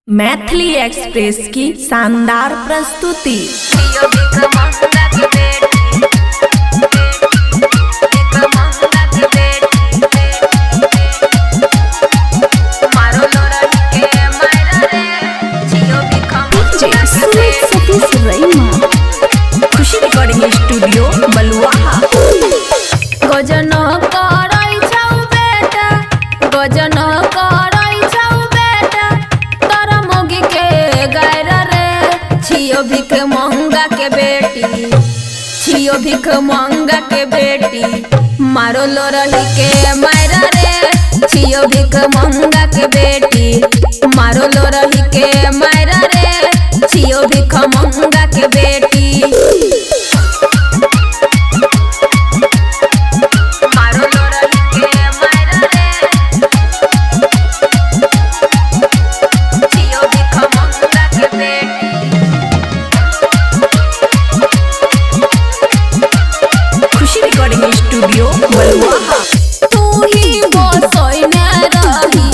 Maithili express की शानदार प्रस्तुति। खुशी रिकॉर्डिंग स्टूडियो बलुआहा। गजन करै छौ बेटा, गजन करै छौ बेटा, तोर मोगी के गायर रे छियो भिख मंगा के बेटी, छियो भिख मंगा के बेटी, मारो लो रही के मायरा रे छियो भिख मंगा के बेटी, मारो लो रही के मायरा रे छियो भिख मंगा के बेटी। खुशी रिकॉर्डिंग स्टूडियो बलुआहा। तू ही बसैने रही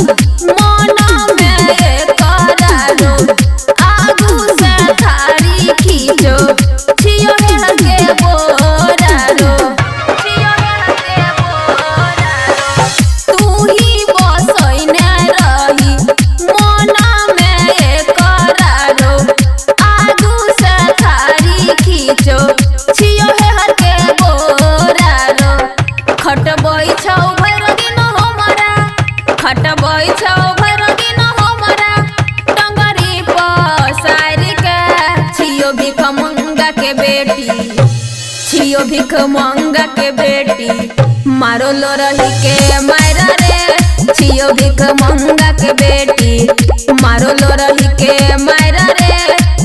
मन में करारो, आगू से थारी खींचो छियो हेल के बोरारो, छियो हेल के बोरारो। तू ही बसैने रही मन में करारो, आगू से थारी खींचो छियो हेल के बोरारो। खटबै छौ भैर दिन हमरा, खटबै छौ भैर दिन हमरा, टंगरी पसार के छियो भिख मंगा के बेटी, छियो भिख मंगा के बेटी, मारो लो रही के मायरा रे छियो भिख मंगा के बेटी, मारो लो रही के मायरा रे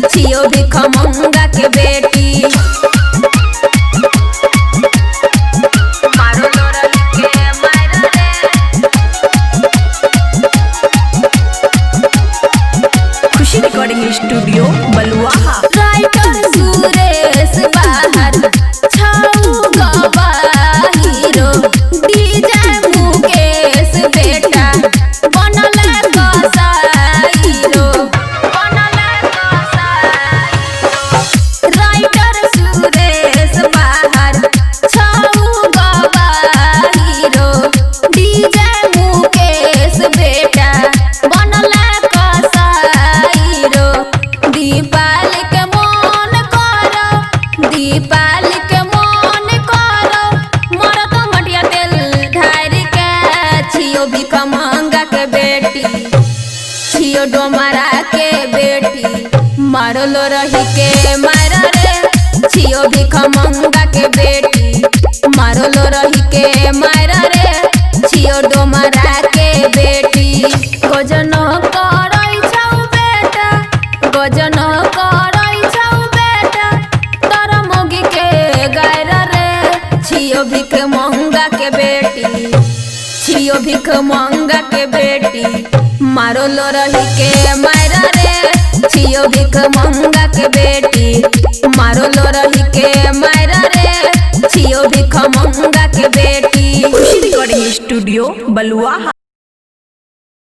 छियो भिख मंगा के बेटी। खुशी रिकॉर्डिंग स्टूडियो बलुआहा। राइटर सुरेश बाहर छौ गवाहीरो, डीजे मुकेश बेटा बनल कसाईरो, बनल कसाईरो। राइटर सुरेश बाहर छौ गवाहीरो, डीजे मुकेश बेटा बनल कसाईरो। दीपाल के मन करो, दीपाल के मन करो, मोर तो मटिया तेल ढार के छियो भिख मंगा के बेटी, छियो डोमरा के बेटी, मारो लो रही के मायरा रे छियो भिख मंगा के बेटी, मारो लो रही के मायरा रे छियो डोमरा के बेटी। गजन करै छौ बेटा, गजन करै छौ बेटा, तोर मोगी के गायर रे छियो भिख मंगा के बेटी, छियो भिख मंगा के बेटी, मारो लो रही के मायरा रे छियो भिख मंगा के बेटी, मारो लो रही के मायरा रे छियो भिख मंगा के बेटी। खुशी रिकॉर्डिंग स्टूडियो बलुआहा।